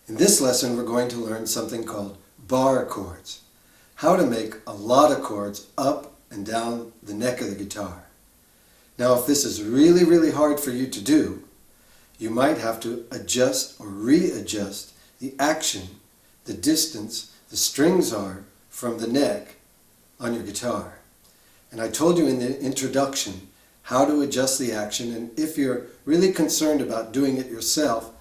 In this lesson, we're going to learn something called bar chords. How to make a lot of chords up and down the neck of the guitar. Now, if this is really, really hard for you to do, you might have to adjust or readjust the action, the distance the strings are from the neck on your guitar. And I told you in the introduction how to adjust the action, and if you're really concerned about doing it yourself,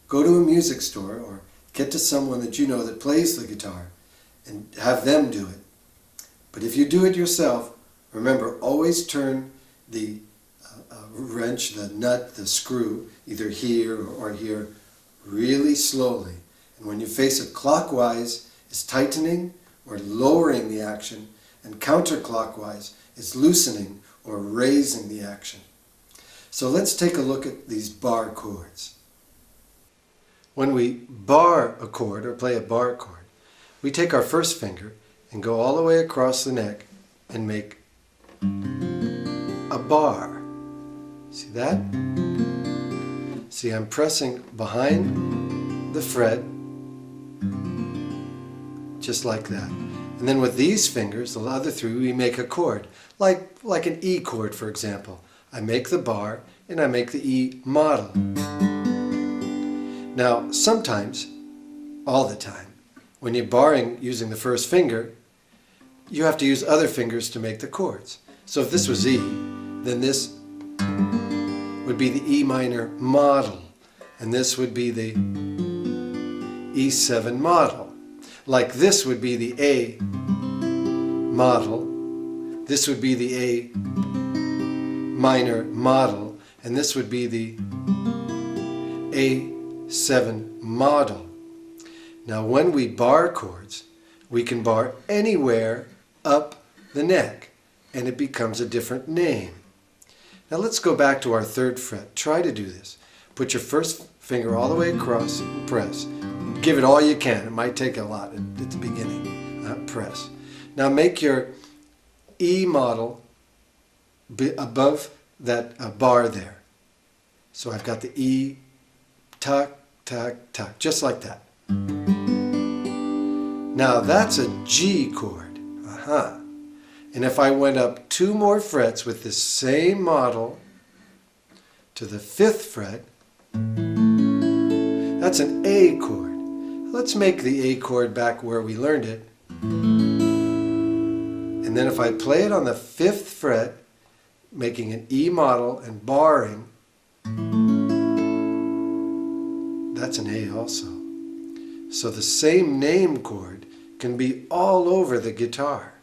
go to a music store or get to someone that you know that plays the guitar and have them do it. But if you do it yourself, remember, always turn the wrench, the nut, the screw, either here or here, really slowly. And when you face it clockwise, it's tightening or lowering the action, and counterclockwise, it's loosening or raising the action. So let's take a look at these bar chords. When we bar a chord or play a bar chord, we take our first finger and go all the way across the neck and make a bar. See that? See, I'm pressing behind the fret, just like that. And then with these fingers, the other three, we make a chord, like an E chord, for example. I make the bar and I make the E model. Now, sometimes, all the time, when you're barring using the first finger, you have to use other fingers to make the chords. So if this was E, then this would be the E minor model, and this would be the E7 model. Like this would be the A model, this would be the A minor model, and this would be the A7 model. Now when we bar chords, we can bar anywhere up the neck, and it becomes a different name. Now let's go back to our third fret. Try to do this. Put your first finger all the way across and press. Give it all you can. It might take a lot at the beginning. Press. Now make your E model above that bar there. So I've got the E, tuck, tuck, tuck, just like that. Now that's a G chord. And if I went up 2 more frets with the same model to the 5th fret, that's an A chord. Let's make the A chord back where we learned it. And then if I play it on the 5th fret, making an E model and barring, that's an A also. So the same name chord can be all over the guitar.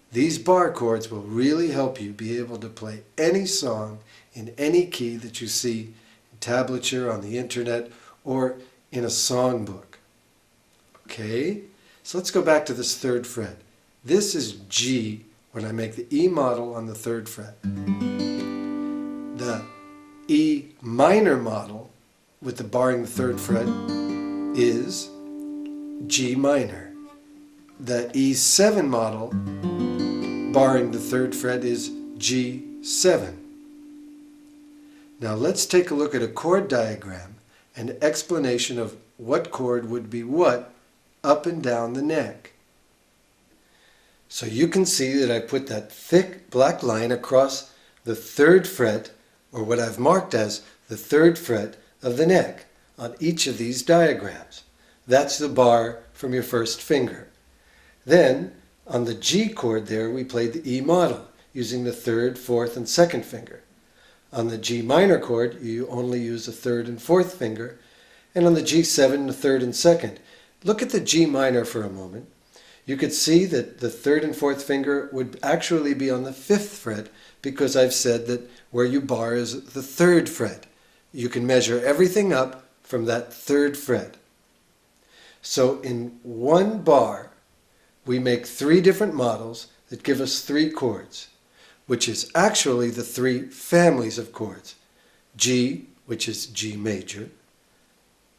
These bar chords will really help you be able to play any song in any key that you see in tablature, on the internet, or in a songbook. Okay? So let's go back to this 3rd fret. This is G when I make the E model on the 3rd fret. The E minor model with the barring the 3rd fret is G minor. The E7 model barring the 3rd fret is G7. Now let's take a look at a chord diagram and explanation of what chord would be what up and down the neck. So you can see that I put that thick black line across the 3rd fret, or what I've marked as the 3rd fret of the neck on each of these diagrams. That's the bar from your first finger. Then on the G chord there, we played the E model using the 3rd, 4th, and 2nd finger. On the G minor chord, you only use the 3rd and 4th finger, and on the G7, the 3rd and 2nd. Look at the G minor for a moment. You could see that the 3rd and 4th finger would actually be on the 5th fret, because I've said that where you bar is the 3rd fret. You can measure everything up from that 3rd fret. So in one bar, we make 3 different models that give us 3 chords, which is actually the 3 families of chords. G, which is G major,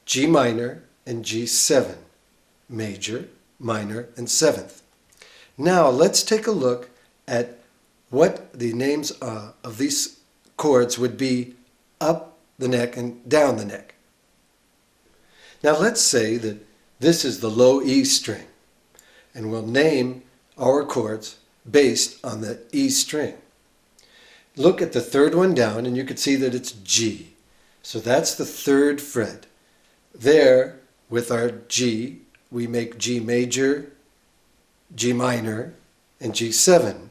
G minor, and G7, major, minor, and 7th. Now let's take a look at what the names of these chords would be up the neck and down the neck. Now let's say that this is the low E string, and we'll name our chords based on the E string. Look at the third one down and you can see that it's G. So that's the third fret. There, with our G, we make G major, G minor, and G7.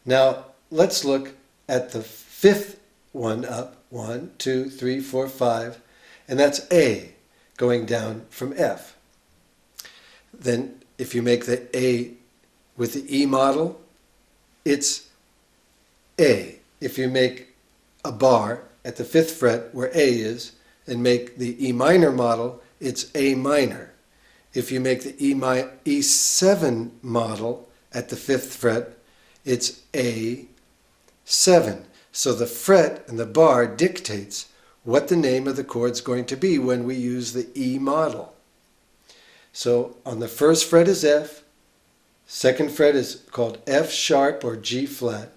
Now let's look at the fifth one up. 1, 2, 3, 4, 5, and that's A, going down from F. Then if you make the A with the E model, it's A. If you make a bar at the fifth fret where A is and make the E minor model, it's A minor. If you make the E7 model at the fifth fret, it's A7. So the fret and the bar dictates what the name of the chord is going to be when we use the E model. So on the first fret is F, second fret is called F sharp or G flat,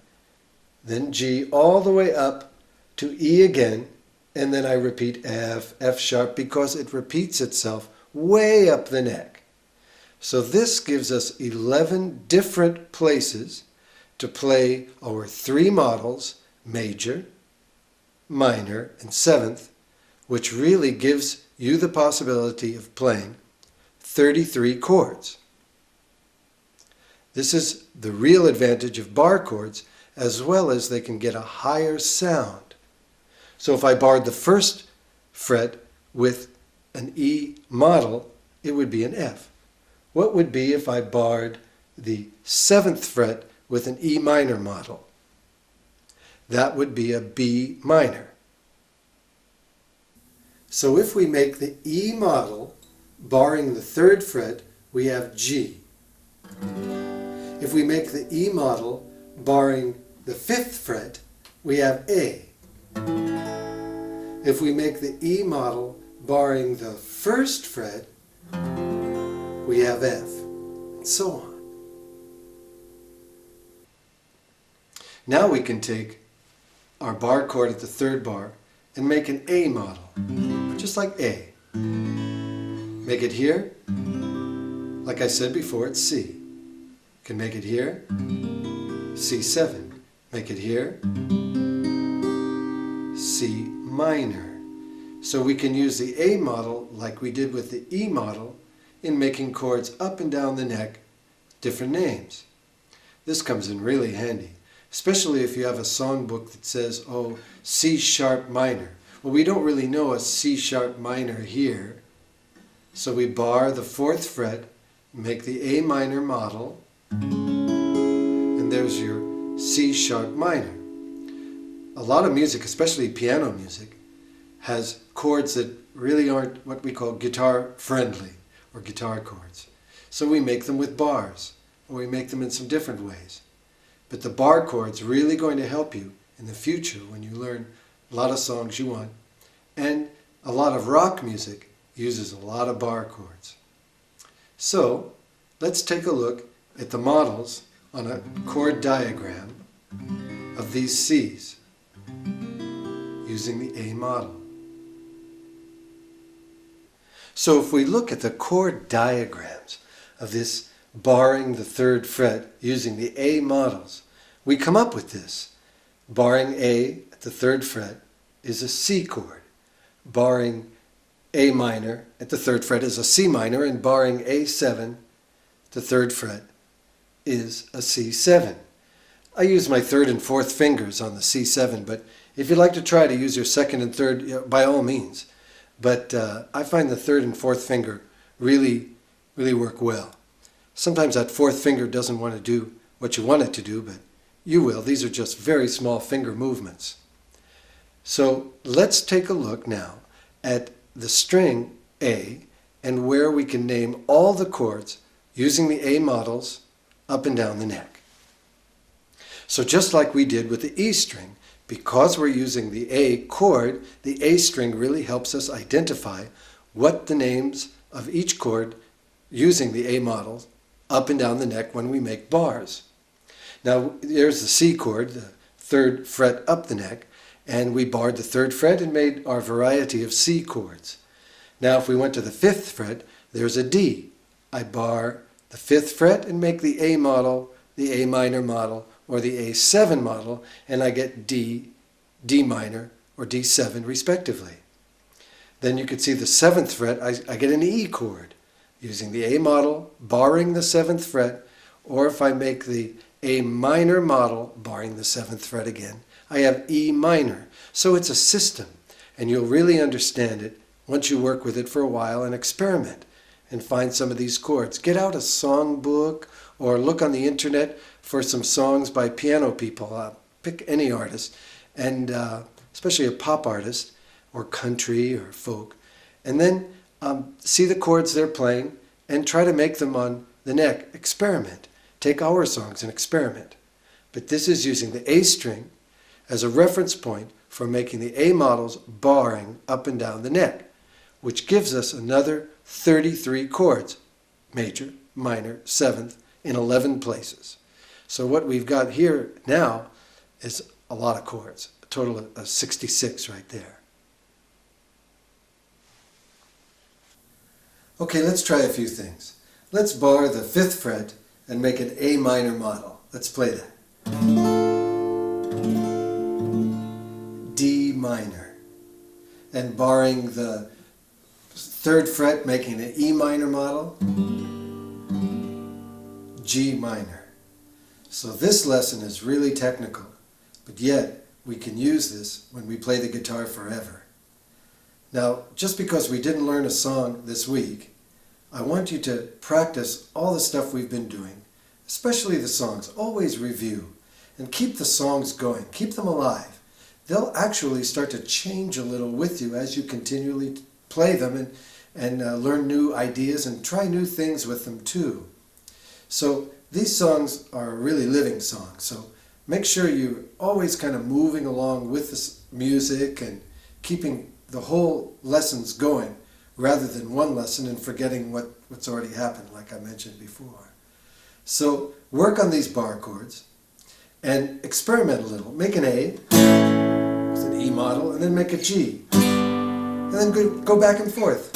then G all the way up to E again, and then I repeat F, F sharp, because it repeats itself way up the neck. So this gives us 11 different places to play our three models, major, minor, and seventh, which really gives you the possibility of playing 33 chords. This is the real advantage of bar chords, as well as they can get a higher sound. So if I barred the first fret with an E model, it would be an F. What would be if I barred the seventh fret with an E minor model? That would be a B minor. So if we make the E model, barring the third fret, we have G. If we make the E model, barring the fifth fret, we have A. If we make the E model, barring the first fret, we have F, and so on. Now we can take our bar chord at the third bar and make an A model, just like A. Make it here. Like I said before, it's C. You can make it here, C7. Make it here, C minor. So we can use the A model like we did with the E model in making chords up and down the neck, different names. This comes in really handy, especially if you have a songbook that says, oh, C sharp minor. Well, we don't really know a C sharp minor here, so we bar the fourth fret, make the A minor model, and there's your C sharp minor. A lot of music, especially piano music, has chords that really aren't what we call guitar friendly or guitar chords. So we make them with bars, or we make them in some different ways. But the bar chord's really going to help you in the future when you learn a lot of songs you want. And a lot of rock music uses a lot of bar chords. So let's take a look at the models on a chord diagram of these C's using the A model. So if we look at the chord diagrams of this barring the third fret using the A models, we come up with this. Barring A at the third fret is a C chord. Barring A minor at the third fret is a C minor, and barring A7 at the third fret is a C7. I use my third and fourth fingers on the C7, but if you'd like to try to use your second and third, by all means. But I find the third and fourth finger really work well. Sometimes that fourth finger doesn't want to do what you want it to do, but you will. These are just very small finger movements. So let's take a look now at the string A and where we can name all the chords using the A models up and down the neck. So just like we did with the E string, because we're using the A chord, the A string really helps us identify what the names of each chord using the A models up and down the neck when we make bars. Now there's the C chord, the third fret up the neck, and we barred the third fret and made our variety of C chords. Now if we went to the 5th fret, there's a D. I bar the 5th fret and make the A model, the A minor model, or the A7 model, and I get D, D minor, or D7 respectively. Then you could see the 7th fret, I get an E chord using the A model, barring the 7th fret, or if I make the A minor model, barring the 7th fret again, I have E minor. So it's a system, and you'll really understand it once you work with it for a while and experiment and find some of these chords. Get out a song book or look on the internet for some songs by piano people. Pick any artist, and especially a pop artist or country or folk, and then see the chords they're playing and try to make them on the neck. Experiment. Take our songs and experiment. But this is using the A string as a reference point for making the A models barring up and down the neck, which gives us another 33 chords, major, minor, 7th, in 11 places. So what we've got here now is a lot of chords, a total of 66 right there. Okay, let's try a few things. Let's bar the 5th fret and make an A minor model. Let's play that. D minor. And barring the 3rd fret, making an E minor model. G minor. So this lesson is really technical, but yet we can use this when we play the guitar forever. Now, just because we didn't learn a song this week, I want you to practice all the stuff we've been doing, especially the songs. Always review and keep the songs going. Keep them alive. They'll actually start to change a little with you as you continually play them and learn new ideas and try new things with them too. So these songs are really living songs. So make sure you're always kind of moving along with the music and keeping the whole lessons going rather than one lesson and forgetting what's already happened, like I mentioned before. So work on these bar chords and experiment a little. Make an A with an E model and then make a G. And then go back and forth.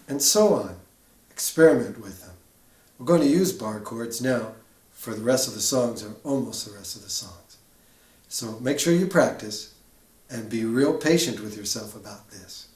And so on. Experiment with them. We're going to use bar chords now for the rest of the songs, or almost the rest of the songs. So make sure you practice and be real patient with yourself about this.